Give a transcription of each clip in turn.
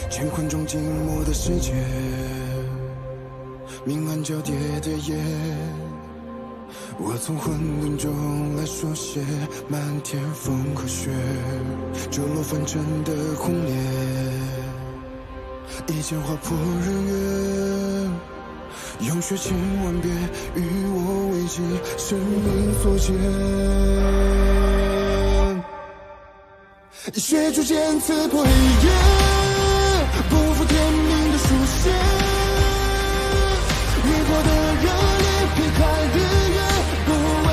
乾坤中静默的世界，明暗交叠的夜，我从混沌中来书写漫天风和雪，折落凡尘的红烈，一剑划破日月，用血千万遍与我为尽生命所见，以血铸剑刺破黑夜，不负天命的书写，越过的热烈劈开日月，不畏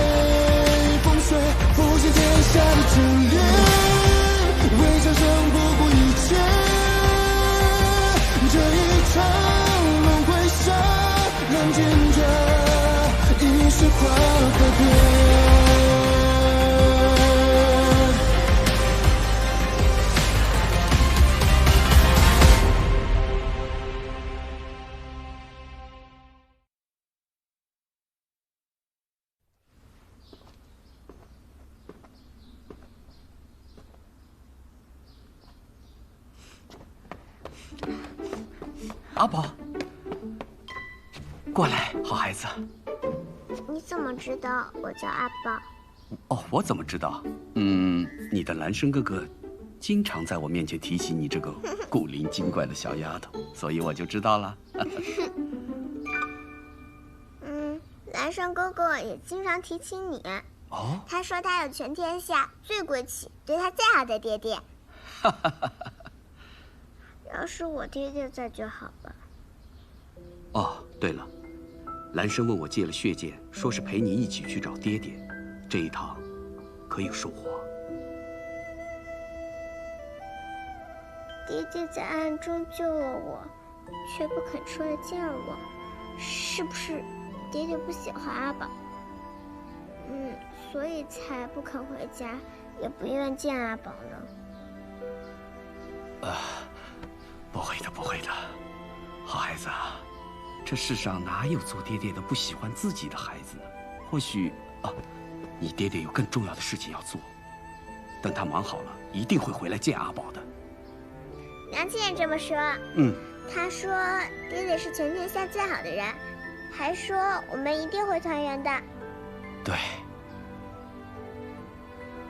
风雪，复兴天下的真烈，为战胜不顾一切，这一场轮回下，让见证一世化改变。阿宝，过来，好孩子。你怎么知道我叫阿宝？哦，我怎么知道？你的岚生哥哥经常在我面前提起你这个古灵精怪的小丫头，所以我就知道了。岚生哥哥也经常提起你。哦，他说他有全天下最贵气、对他最好的爹爹。要是我爹爹在就好了。哦，对了，岚生问我借了血剑，说是陪你一起去找爹爹，这一趟可有收获？爹爹在暗中救了我，却不肯出来见我，是不是爹爹不喜欢阿宝？所以才不肯回家，也不愿见阿宝呢。不会的，不会的，好孩子啊，这世上哪有做爹爹的不喜欢自己的孩子呢？或许你爹爹有更重要的事情要做，等他忙好了，一定会回来见阿宝的。娘亲也这么说。他说爹爹是全天下最好的人，还说我们一定会团圆的。对，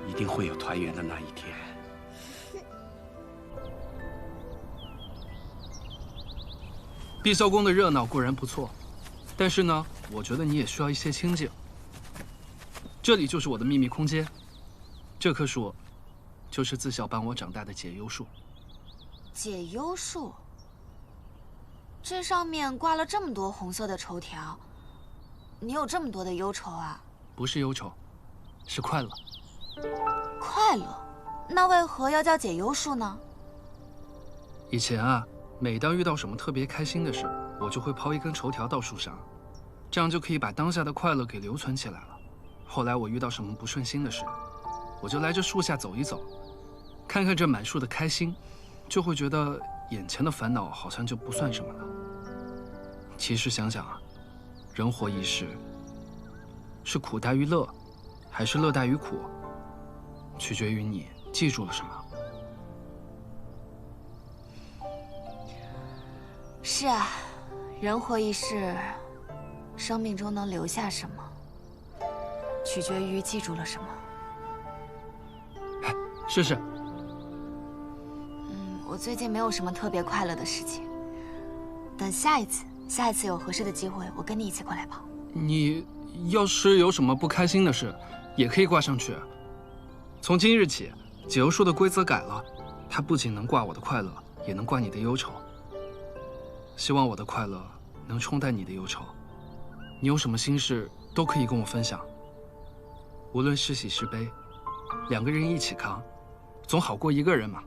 一定会有团圆的那一天。碧霄宫的热闹固然不错，但是呢，我觉得你也需要一些清静。这里就是我的秘密空间，这棵树就是自小伴我长大的解忧树。解忧树？这上面挂了这么多红色的绸条，你有这么多的忧愁啊？不是忧愁，是快乐。快乐？那为何要叫解忧树呢？以前啊，每当遇到什么特别开心的事，我就会抛一根绸条到树上，这样就可以把当下的快乐给留存起来了。后来我遇到什么不顺心的事，我就来这树下走一走，看看这满树的开心，就会觉得眼前的烦恼好像就不算什么了。其实想想啊，人活一世，是苦大于乐，还是乐大于苦，取决于你记住了什么。是啊，人活一世，生命中能留下什么，取决于记住了什么。试试。我最近没有什么特别快乐的事情，等下一次有合适的机会，我跟你一起过来跑。你要是有什么不开心的事，也可以挂上去。从今日起，解忧树的规则改了，它不仅能挂我的快乐，也能挂你的忧愁。希望我的快乐能冲淡你的忧愁，你有什么心事都可以跟我分享。无论是喜是悲，两个人一起扛，总好过一个人嘛。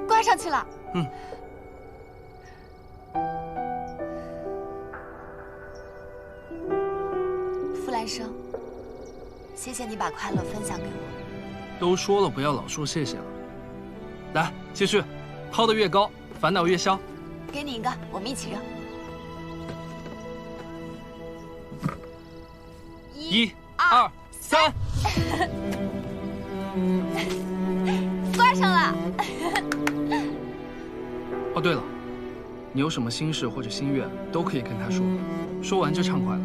挂上去了。傅岚生，谢谢你把快乐分享给我。都说了不要老说谢谢了。来，继续，抛得越高，烦恼越消。给你一个，我们一起扔。1、2、3，挂上了。哦，对了，你有什么心事或者心愿，都可以跟他说，说完就畅快了。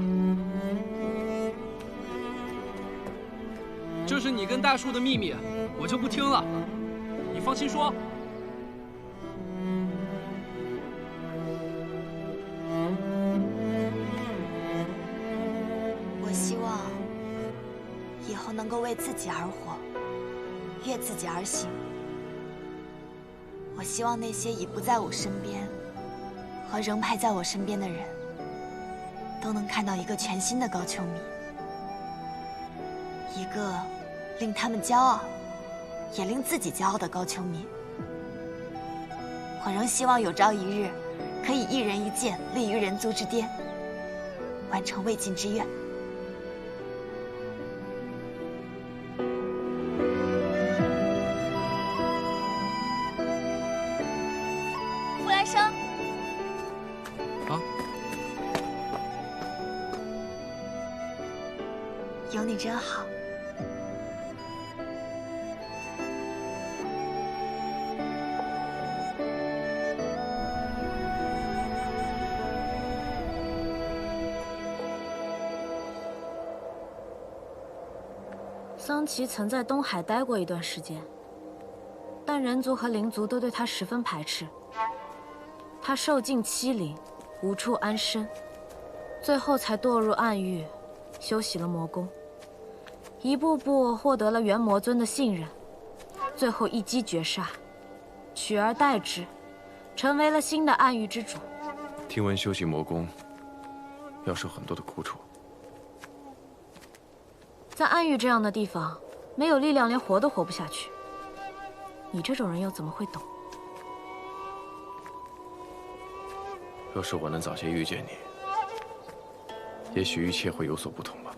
这是你跟大树的秘密，我就不听了，你放心说。我希望以后能够为自己而活，悦自己而行。我希望那些已不在我身边和仍排在我身边的人，都能看到一个全新的高秋米，一个令他们骄傲，也令自己骄傲的高秋米。我仍希望有朝一日，可以一人一剑，立于人族之巅，完成未尽之愿。傅来生，啊，有你真好。桑奇曾在东海待过一段时间，但人族和灵族都对他十分排斥。他受尽欺凌，无处安身，最后才堕入暗域，修习了魔功，一步步获得了元魔尊的信任，最后一击绝杀，取而代之，成为了新的暗域之主。听闻修习魔功要受很多的苦楚。在暗域这样的地方，没有力量，连活都活不下去。你这种人又怎么会懂？若是我能早些遇见你，也许一切会有所不同吧。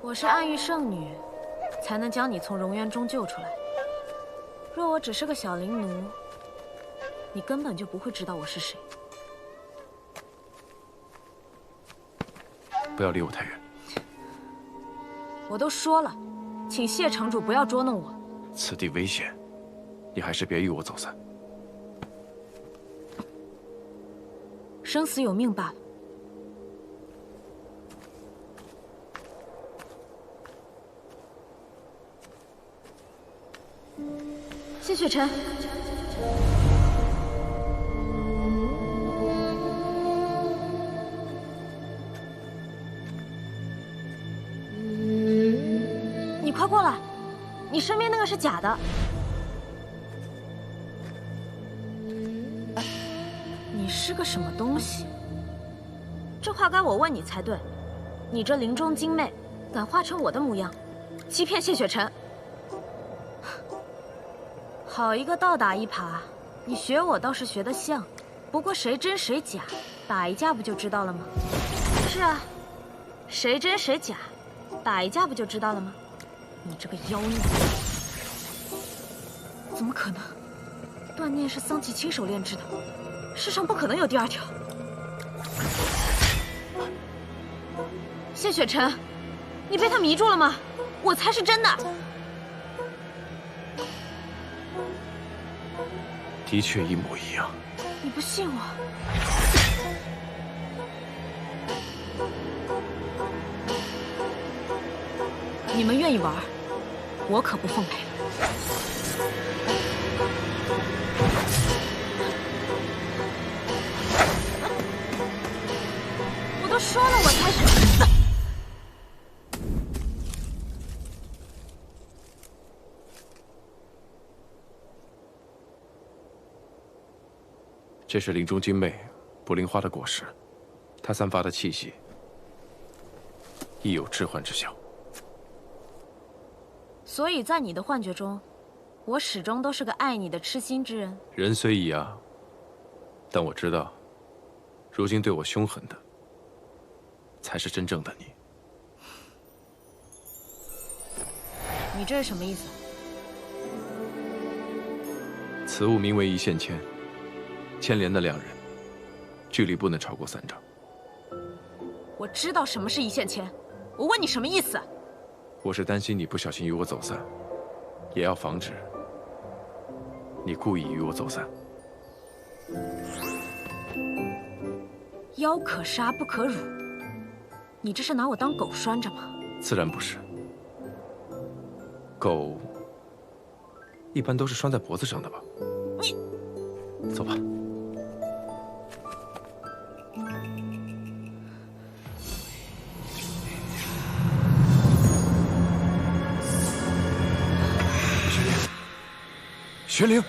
我是暗域圣女，才能将你从荣渊中救出来。若我只是个小灵奴，你根本就不会知道我是谁。不要离我太远。我都说了，请谢城主不要捉弄我。此地危险，你还是别与我走散。生死有命罢了。谢雪晨，你快过来！你身边那个是假的。你是个什么东西？这话该我问你才对。你这林中精魅，敢化成我的模样，欺骗谢雪晨！好一个倒打一耙，你学我倒是学得像，不过谁真谁假，打一架不就知道了吗？是啊，谁真谁假，打一架不就知道了吗？你这个妖孽！怎么可能？锻炼是桑奇亲手炼制的，世上不可能有第二条。谢雪晨，你被他迷住了吗？我才是真的。的确一模一样。你不信我？你们愿意玩，我可不奉陪。我都说了，我才是。这是林中精魅捕灵花的果实，它散发的气息亦有致幻之效。所以在你的幻觉中，我始终都是个爱你的痴心之人。人虽一样，但我知道，如今对我凶狠的，才是真正的你。你这是什么意思？此物名为一线牵，牵连的两人，距离不能超过3丈。我知道什么是一线牵，我问你什么意思？我是担心你不小心与我走散，也要防止你故意与我走散。妖可杀不可辱，你这是拿我当狗拴着吗？自然不是。狗一般都是拴在脖子上的吧？你走吧。玄灵，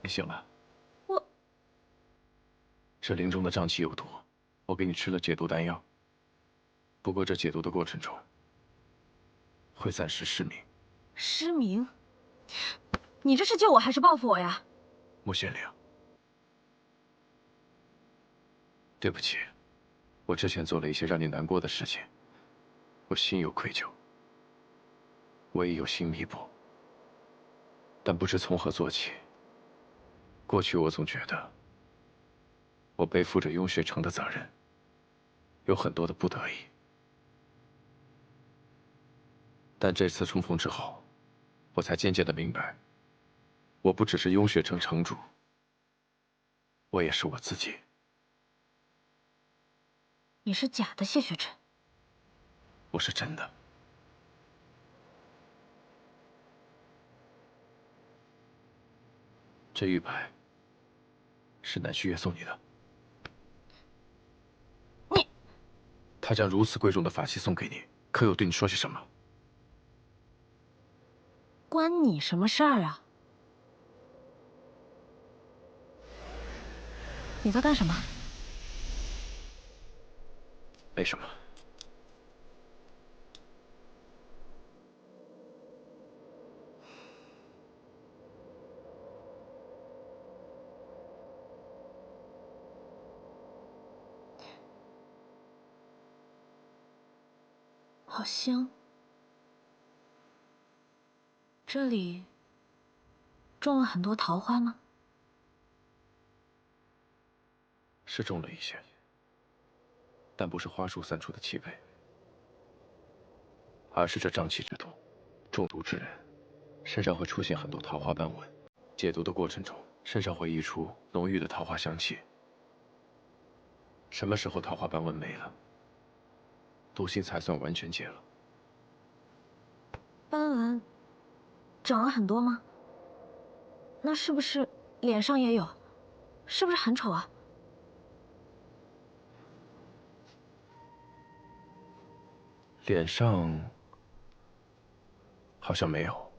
你醒了。这灵中的瘴气有毒，我给你吃了解毒丹药。不过这解毒的过程中，会暂时失明。失明？你这是救我还是报复我呀？穆玄灵，对不起，我之前做了一些让你难过的事情，我心有愧疚，我也有心弥补，但不知从何做起。过去我总觉得我背负着雍雪城的责任，有很多的不得已。但这次重逢之后，我才渐渐的明白，我不只是雍雪城城主，我也是我自己。你是假的谢雪晨，我是真的。这玉牌是南虚月送你的。他将如此贵重的法器送给你，可有对你说些什么？关你什么事儿啊？你在干什么？没什么。好香。这里种了很多桃花吗？是种了一些，但不是花树散出的气味，而是这瘴气之毒。中毒之人身上会出现很多桃花斑纹，解毒的过程中，身上会溢出浓郁的桃花香气。什么时候桃花斑纹没了，毒性才算完全解了。斑纹长了很多吗？那是不是脸上也有？是不是很丑啊？脸上好像没有，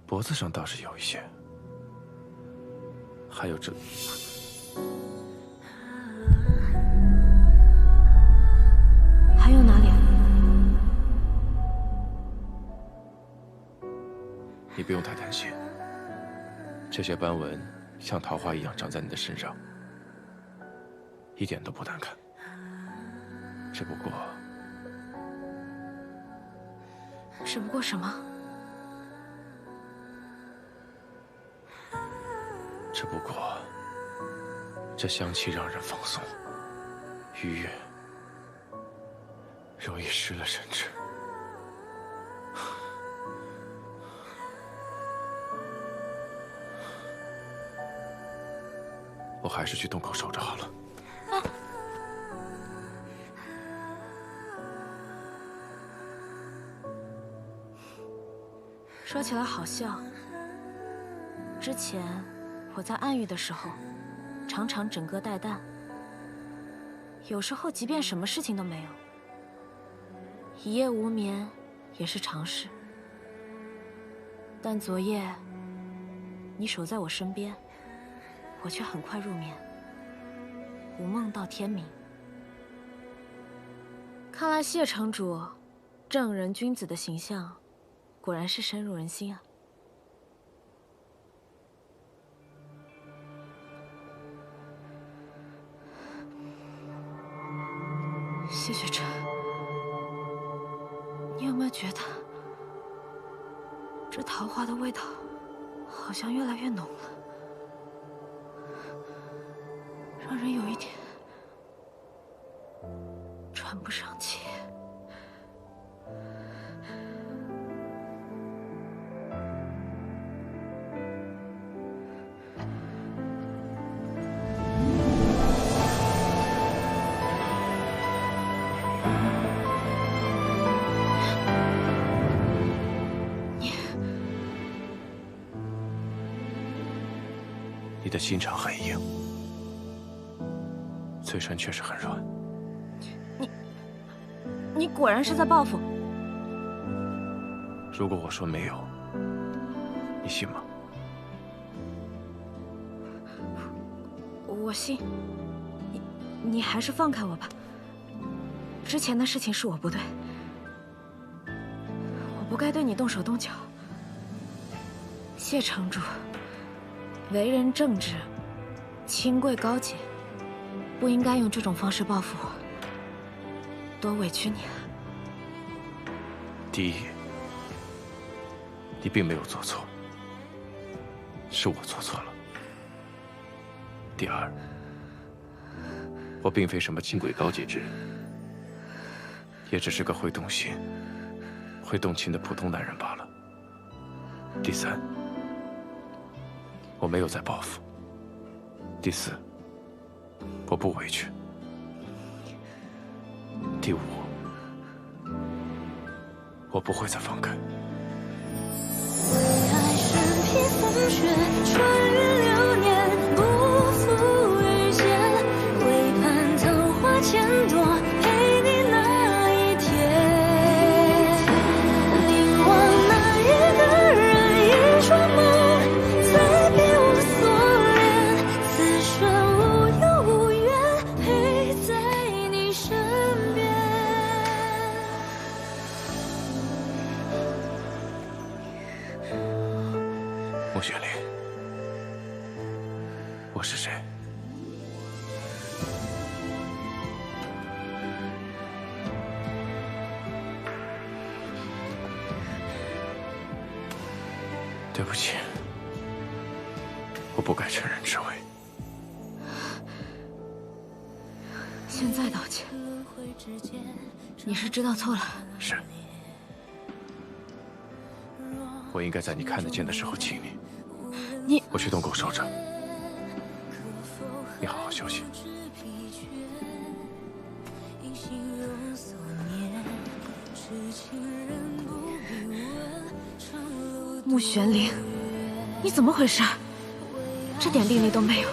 脖子上倒是有一些，还有这。还有哪里啊？你不用太担心，这些斑纹像桃花一样长在你的身上，一点都不难看。只不过什么？只不过这香气让人放松、愉悦，容易失了神智。我还是去洞口守着好了。说起来好笑，之前我在暗域的时候，常常枕戈待旦，有时候即便什么事情都没有，一夜无眠也是常事。但昨夜你守在我身边，我却很快入眠，无梦到天明。看来谢城主正人君子的形象，果然是深入人心啊。谢雪晨，你有没有觉得这桃花的味道好像越来越浓了，让人有一点喘不上气。你的心肠很硬，嘴唇却是很软。你果然是在报复。如果我说没有，你信吗？我信。你还是放开我吧。之前的事情是我不对，我不该对你动手动脚。谢城主为人正直，清贵高洁，不应该用这种方式报复我，多委屈你了。第一，你并没有做错，是我做错了。第二，我并非什么清贵高洁之人，也只是个会动心、会动情的普通男人罢了。第三，我没有在报复。第四，我不委屈。第五，我不会再放开。爱身披风雪，穿越流年，不负遇见，唯盼桃花千朵，陪你那一天。凝望那一个人，一双眸，再别无所恋，此生无忧无怨，陪在你身边。穆雪玲，我是谁？对不起，我不该乘人之危。现在道歉，你是知道错了。是，我应该在你看得见的时候亲你。我去洞口守着，你好好休息。穆玄灵，你怎么回事？这点定力都没有，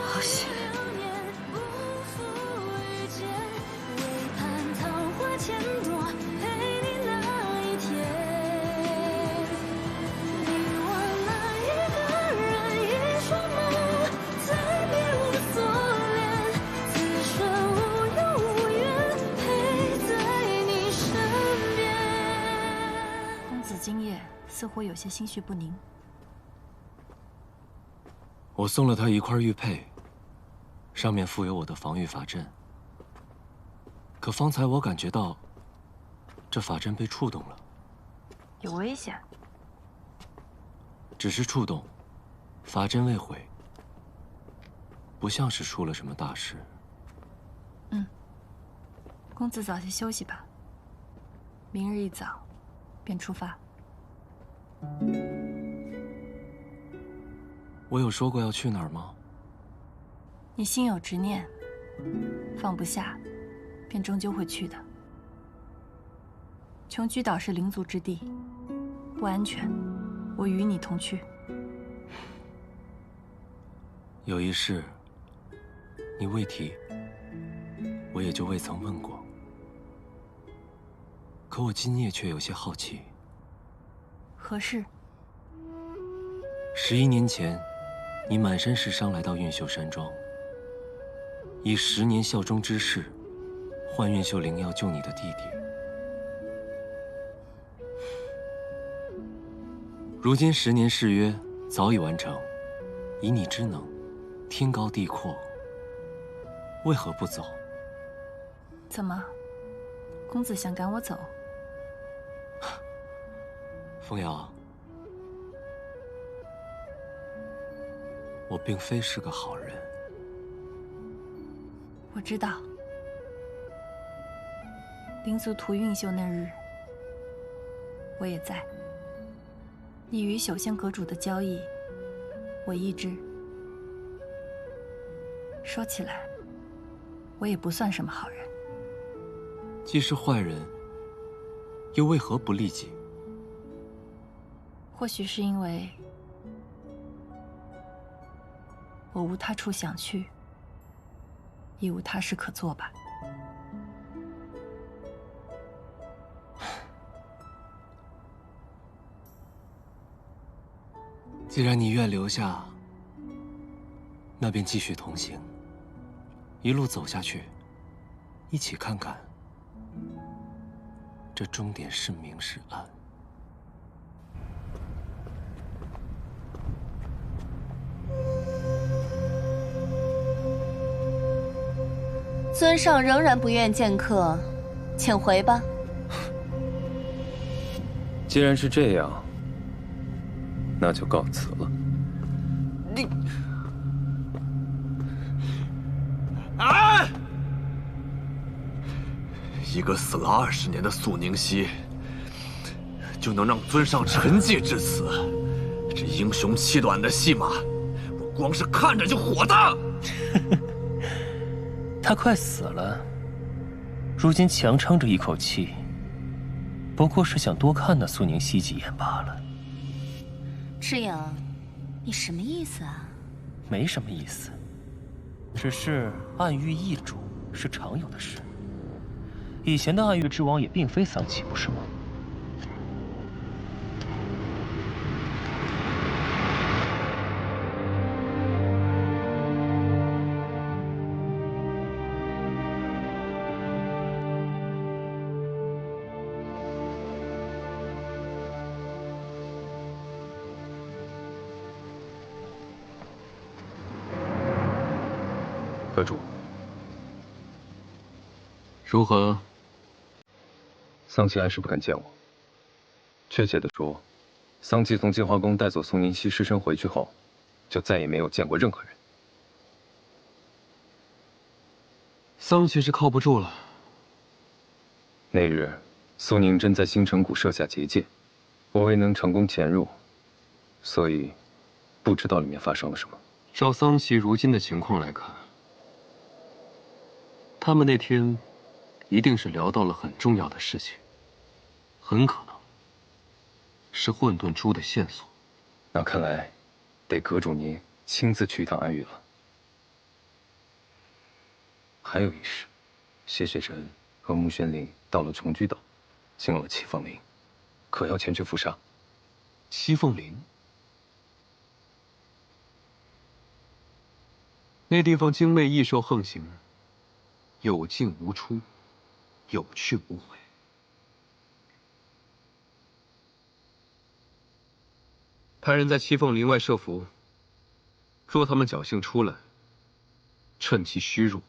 好险！今夜似乎有些心绪不宁。我送了他一块玉佩，上面附有我的防御法阵。可方才我感觉到，这法阵被触动了。有危险？只是触动，法阵未毁，不像是出了什么大事。公子早些休息吧，明日一早便出发。我有说过要去哪儿吗？你心有执念，放不下，便终究会去的。琼居岛是灵族之地，不安全，我与你同去。有一事，你未提，我也就未曾问过。可我今夜却有些好奇。何事？11年前，你满身是伤来到运秀山庄，以10年效忠之誓，换运秀灵药救你的弟弟。如今10年誓约早已完成，以你之能，天高地阔，为何不走？怎么，公子想赶我走？风瑶，我并非是个好人。我知道，灵族屠运秀那日，我也在。你与朽仙阁主的交易，我亦知。说起来，我也不算什么好人。既是坏人，又为何不利己？或许是因为我无他处想去，亦无他事可做吧。既然你愿留下，那便继续同行，一路走下去，一起看看这终点是明是暗。尊上仍然不愿见客，请回吧。既然是这样，那就告辞了。你，啊！一个死了20年的素宁熙，就能让尊上沉寂至此，这英雄气短的戏码，我光是看着就火大。他快死了，如今强撑着一口气，不过是想多看那苏宁熙几眼罢了。赤影，你什么意思啊？没什么意思，只是暗域易主是常有的事。以前的暗域之王也并非丧气，不是吗？阁主，如何？桑琪还是不肯见我。确切的说，桑琪从净化宫带走宋宁熙尸身回去后，就再也没有见过任何人。桑琪是靠不住了。那日，苏宁真在星辰谷设下结界，我未能成功潜入，所以不知道里面发生了什么。照桑琪如今的情况来看，他们那天一定是聊到了很重要的事情，很可能是混沌珠的线索。那看来得阁主您亲自去一趟暗域了。还有一事，谢雪晨和穆宣林到了重居岛，进了七凤林，可要前去伏杀。七凤林那地方精魅异兽横行，有进无出，有去无回。派人在七凤林外设伏，若他们侥幸出来，趁其虚弱，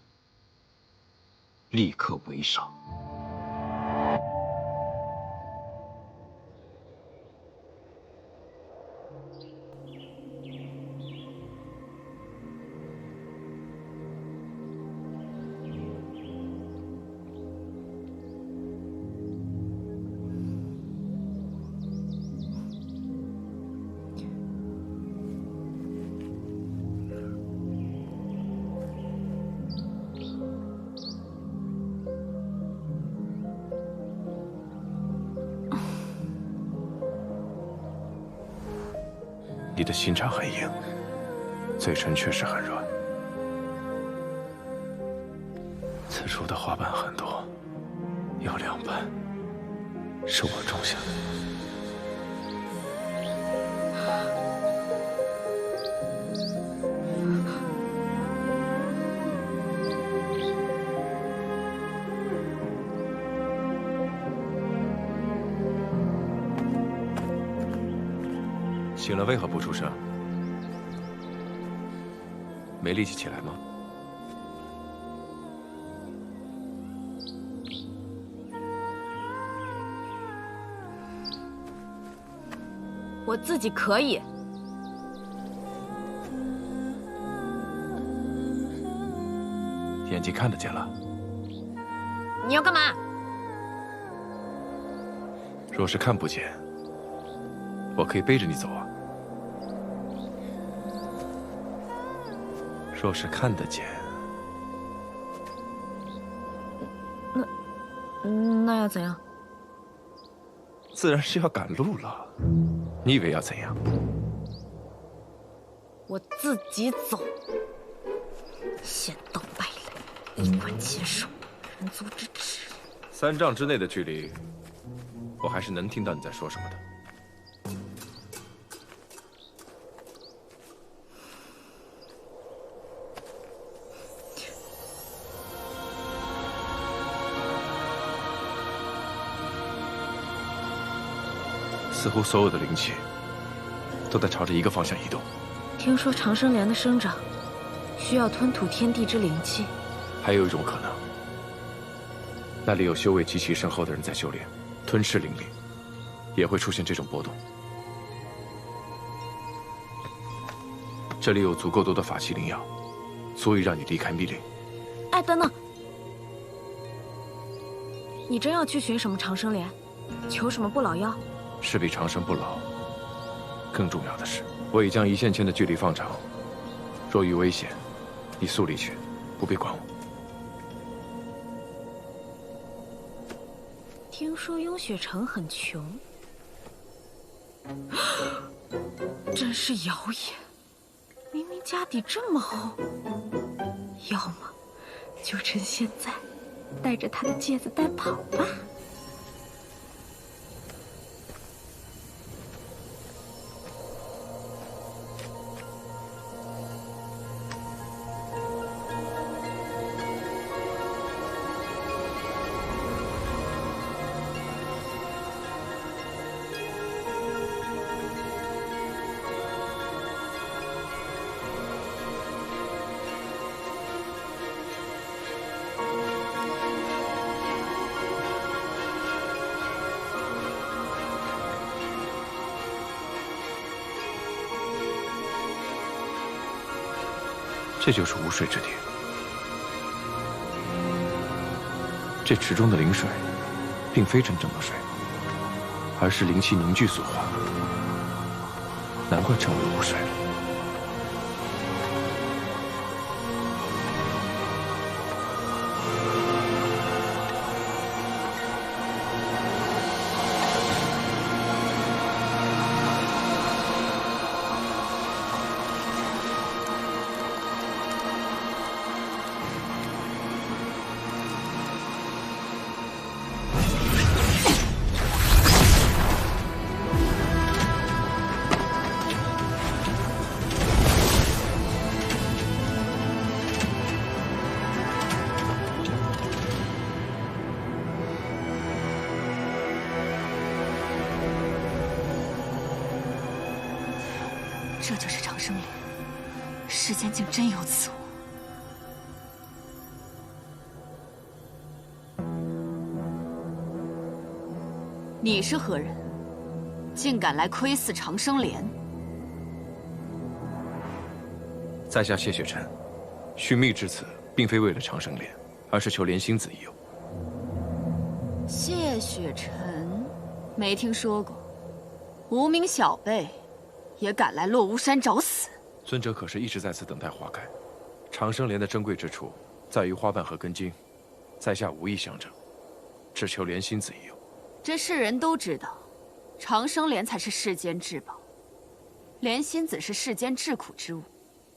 立刻围杀。你的心肠很硬，嘴唇确实很软。此处的花瓣很多，有2瓣是我种下的。醒了为何不出声？没力气起来吗？我自己可以。眼睛看得见了。你要干嘛？若是看不见，我可以背着你走啊。若是看得见，那要怎样？自然是要赶路了。你以为要怎样？我自己走。仙道败类，衣冠禽兽，人族之耻。3丈之内的距离，我还是能听到你在说什么的。似乎所有的灵气都在朝着一个方向移动。听说长生莲的生长需要吞吐天地之灵气，还有一种可能，那里有修为极其深厚的人在修炼，吞噬灵力，也会出现这种波动。这里有足够多的法器灵药，足以让你离开密林。哎，等等，你真要去寻什么长生莲，求什么不老药？是比长生不老更重要的是，我已将1线牵的距离放长，若遇危险，你速离去，不必管我。听说雍雪城很穷，真是谣言。明明家底这么厚，要么就趁现在带着他的戒子带跑吧。这就是无水之地。这池中的灵水，并非真正的水，而是灵气凝聚所化，难怪称为无水。这就是长生莲，世间竟真有此物。你是何人？竟敢来窥伺长生莲？在下谢雪晨，寻觅至此，并非为了长生莲，而是求莲心子一游。谢雪晨，没听说过。无名小辈也敢来落巫山找死？尊者可是一直在此等待花开。长生莲的珍贵之处在于花瓣和根茎，在下无意相争，只求莲心子一游。这世人都知道，长生莲才是世间至宝，莲心子是世间至苦之物。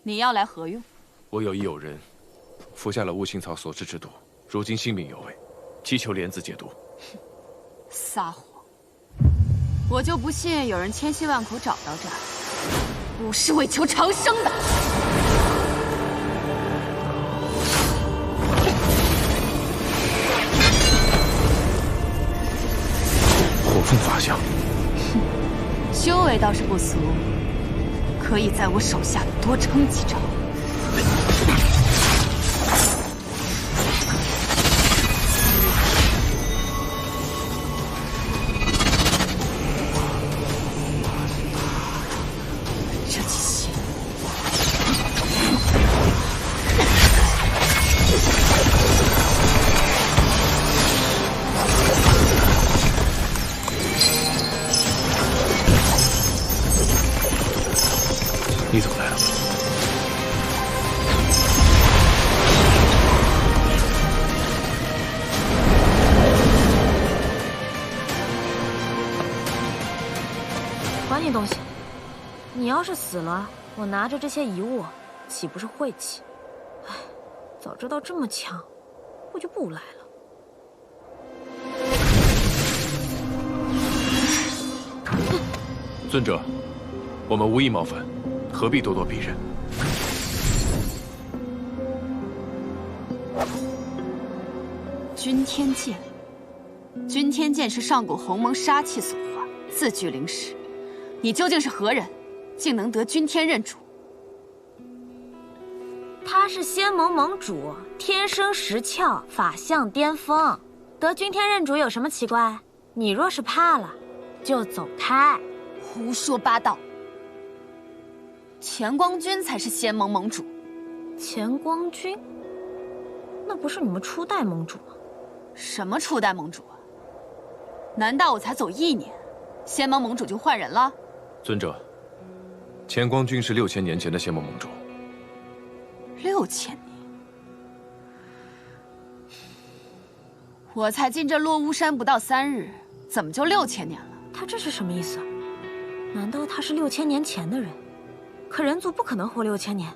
你要来何用？我有一友人，服下了悟性草所制之毒，如今性命有危，祈求莲子解毒。撒谎！我就不信有人千辛万苦找到这儿，不是为求长生的。火凤法相，修为倒是不俗，可以在我手下多撑几招。这气息，你怎么来了？管你东西！你要是死了，我拿着这些遗物，岂不是晦气？唉，早知道这么强，我就不来了。尊者，我们无意冒犯，何必咄咄逼人？君天剑，君天剑是上古鸿蒙杀气所化，自具灵识。你究竟是何人，竟能得君天认主？他是仙盟盟主，天生识窍，法相巅峰，得君天认主有什么奇怪？你若是怕了，就走开。胡说八道！乾光君才是仙盟盟主。乾光君？那不是你们初代盟主吗？什么初代盟主啊？难道我才走1年，仙盟盟主就换人了？尊者，乾光君是6000年前的仙盟盟主。6000年？我才进这落巫山不到3日，怎么就6000年了？他这是什么意思？难道他是6000年前的人？可人族不可能活6000年。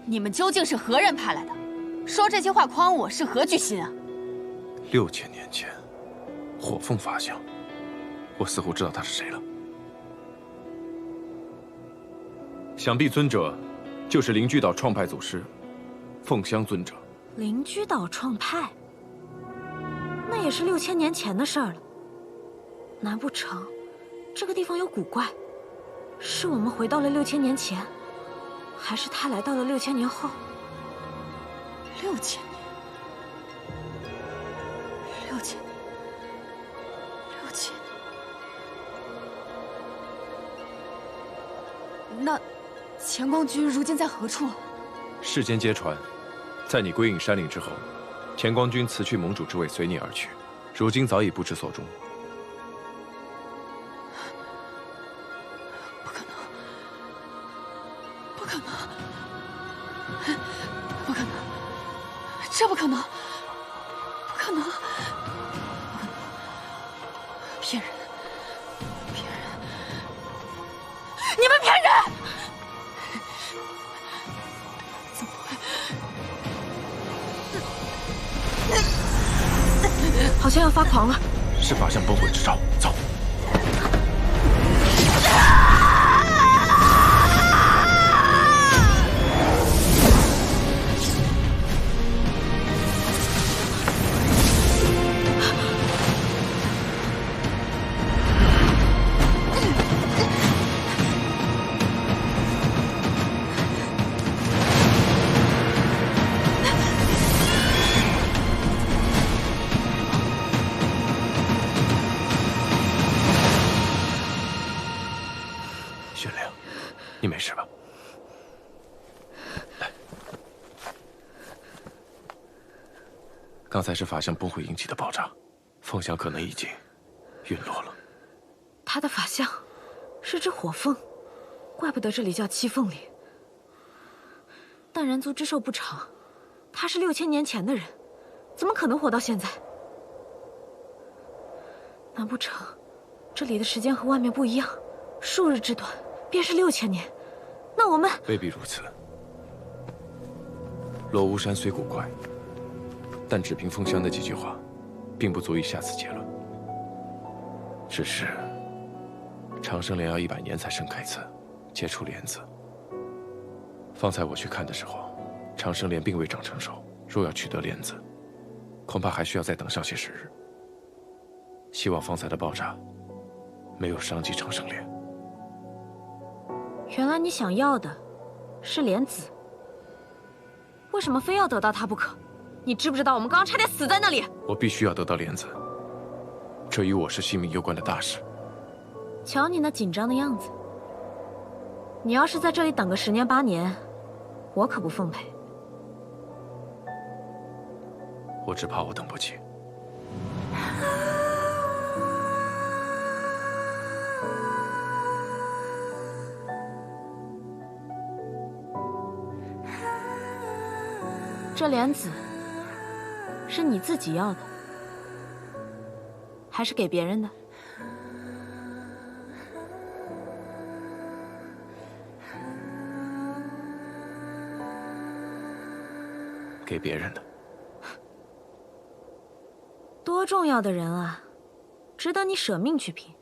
你们究竟是何人派来的？说这些话诓我是何居心啊？6000年前，火凤法相，我似乎知道他是谁了。想必尊者就是灵居岛创派祖师凤香尊者。灵居岛创派，那也是6000年前的事儿了。难不成这个地方有古怪？是我们回到了6000年前，还是他来到了6000年后？6000年，6000年，6000年。那乾光君如今在何处？世间皆传，在你归隐山岭之后，乾光君辞去盟主之位，随你而去，如今早已不知所终。这不可能！不可能！骗人！骗人！你们骗人！怎么会？好像要发狂了。是法相崩毁之兆，走。雪灵，你没事吧？来，刚才是法相崩毁引起的爆炸，凤香可能已经陨落了。他的法相是只火凤，怪不得这里叫七凤岭。但人族之寿不长，他是6000年前的人，怎么可能活到现在？难不成这里的时间和外面不一样？数日之短，便是6000年。那我们未必如此。落巫山虽古怪，但只凭凤香的几句话，并不足以下此结论。只是长生莲要100年才盛开一次，结出莲子。方才我去看的时候，长生莲并未长成熟，若要取得莲子，恐怕还需要再等上些时日。希望方才的爆炸没有伤及长生莲。原来你想要的是莲子，为什么非要得到它不可？你知不知道我们刚刚差点死在那里？我必须要得到莲子，这与我是性命攸关的大事。瞧你那紧张的样子，你要是在这里等个10年8年，我可不奉陪。我只怕我等不起。这莲子是你自己要的，还是给别人的？给别人的。多重要的人啊，值得你舍命去拼，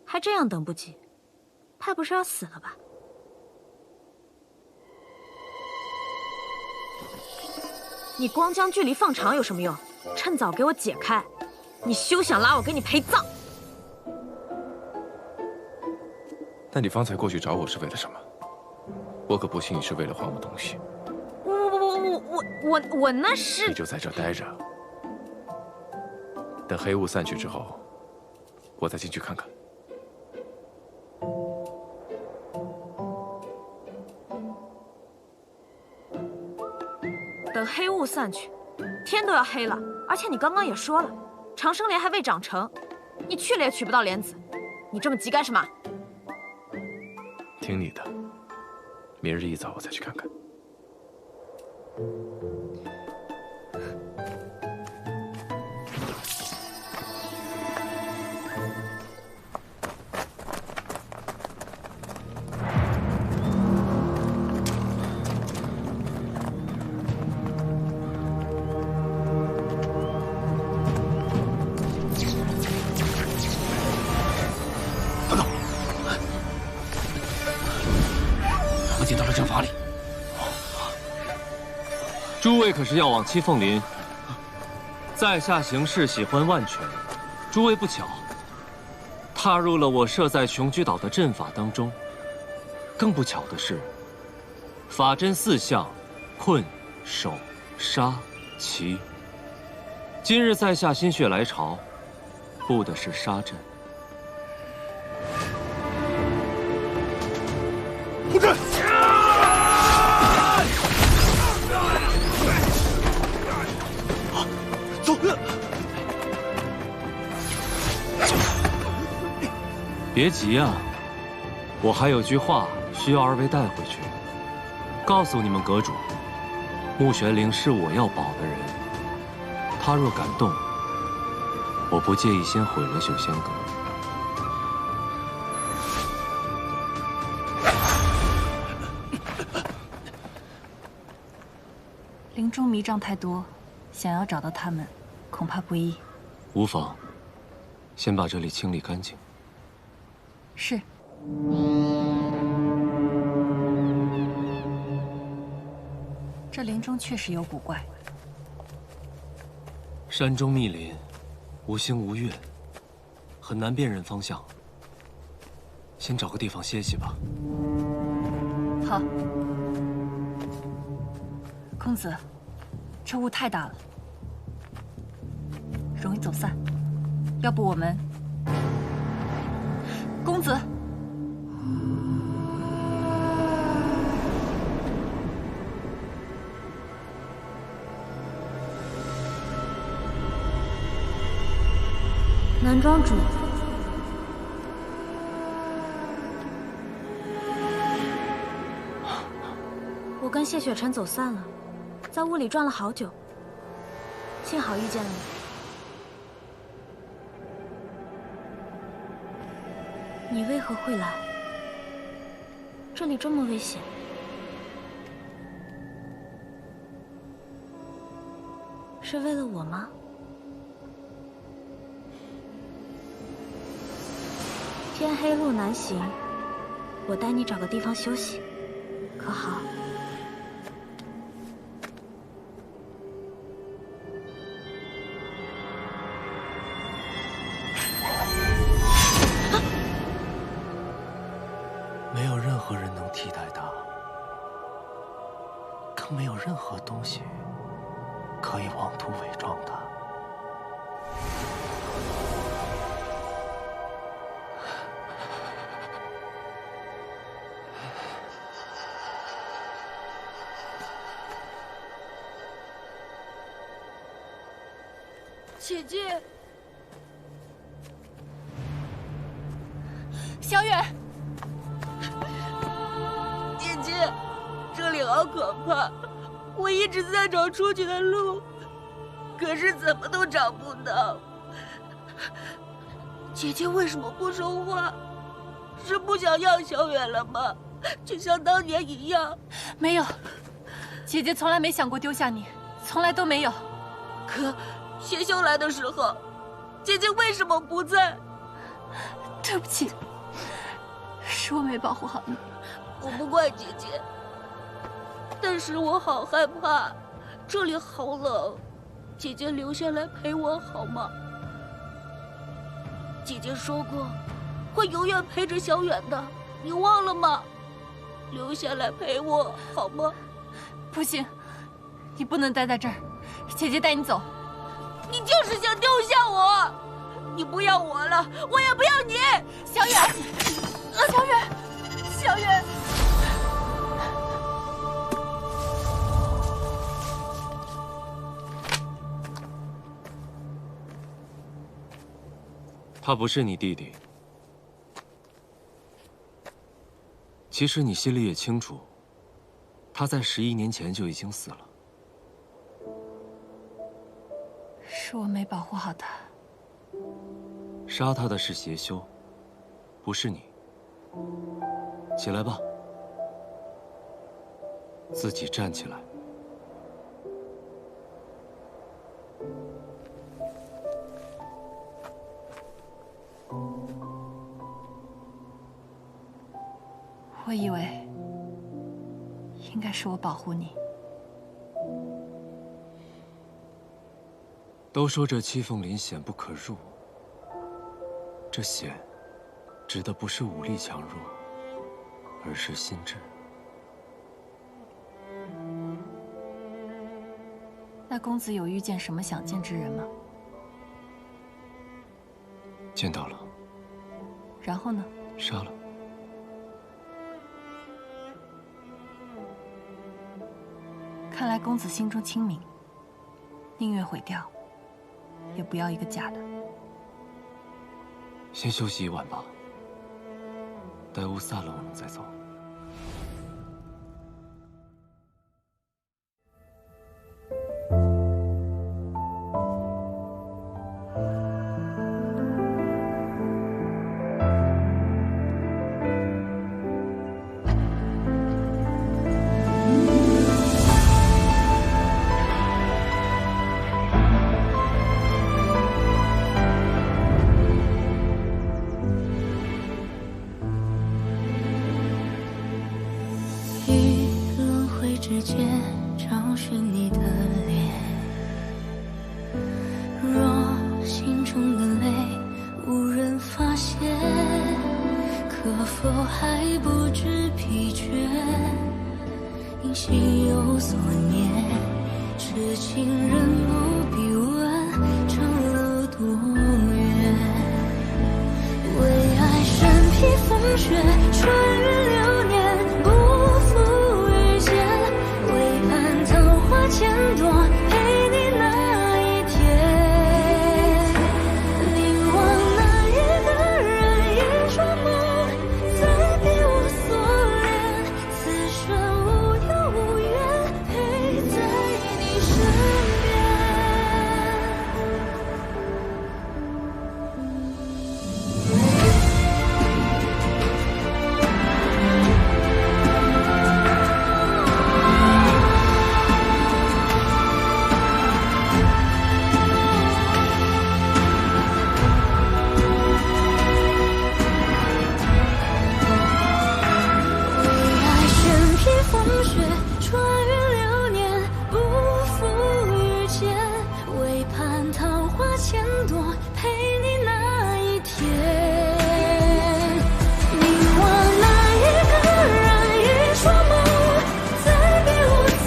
还这样等不及，怕不是要死了吧？你光将距离放长有什么用？趁早给我解开！你休想拉我给你陪葬！那你方才过去找我是为了什么？我可不信你是为了还我东西。我那是……你就在这待着，等黑雾散去之后，我再进去看看。等黑雾散去，天都要黑了。而且你刚刚也说了，长生莲还未长成，你去了也取不到莲子，你这么急干什么？听你的，明日一早我再去看看。进到了阵法里。诸位可是要往七凤林？在下行事喜欢万全，诸位不巧，踏入了我设在琼居岛的阵法当中。更不巧的是，法阵4项：困、守、杀、奇。今日在下心血来潮，布的是杀阵。布阵！走！别急啊，我还有句话需要2位带回去，告诉你们阁主，穆玄灵是我要保的人，他若敢动，我不介意先毁了修仙阁。林中迷障太多，想要找到他们，恐怕不易。无妨，先把这里清理干净。是。这林中确实有古怪。山中密林，无星无月，很难辨认方向。先找个地方歇息吧。好。公子，这雾太大了，容易走散。要不我们……公子，南庄主，我跟谢雪晨走散了。在雾里转了好久，幸好遇见了你。你为何会来？这里这么危险，是为了我吗？天黑路难行，我带你找个地方休息，可好？没有任何人能曾没有任何东西可以妄图伪装它。姐姐，小远，姐姐，这里好可怕，我一直在找出去的路，可是怎么都找不到。姐姐为什么不说话？是不想要小远了吗？就像当年一样。没有，姐姐从来没想过丢下你，从来都没有。可邪修来的时候，姐姐为什么不在？对不起，是我没保护好你。我不怪姐姐，但是我好害怕，这里好冷，姐姐留下来陪我好吗？姐姐说过，会永远陪着小远的，你忘了吗？留下来陪我好吗？不行，你不能待在这儿，姐姐带你走。你就是想丢下我，你不要我了，我也不要你。小远，小远，小远。他不是你弟弟。其实你心里也清楚，他在11年前就已经死了。是我没保护好他。杀他的是邪修，不是你。起来吧，自己站起来。我以为应该是我保护你。都说这七凤林险不可入，这险指的不是武力强弱，而是心智。那公子有遇见什么想见之人吗？见到了。然后呢？杀了。看来公子心中清明，宁愿毁掉，也不要一个假的。先休息一晚吧，待雾散了，我们再走。之间找寻你的脸，若心中的泪无人发现，可否还不知疲倦？因心有所念，痴情人不必问长路多远。为爱身披风雪，穿越流年，不负遇见。为盼桃花千朵，陪你那一天。凝望那一个人，一双眸，再别无所恋。此生无忧无怨，陪在你身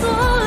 所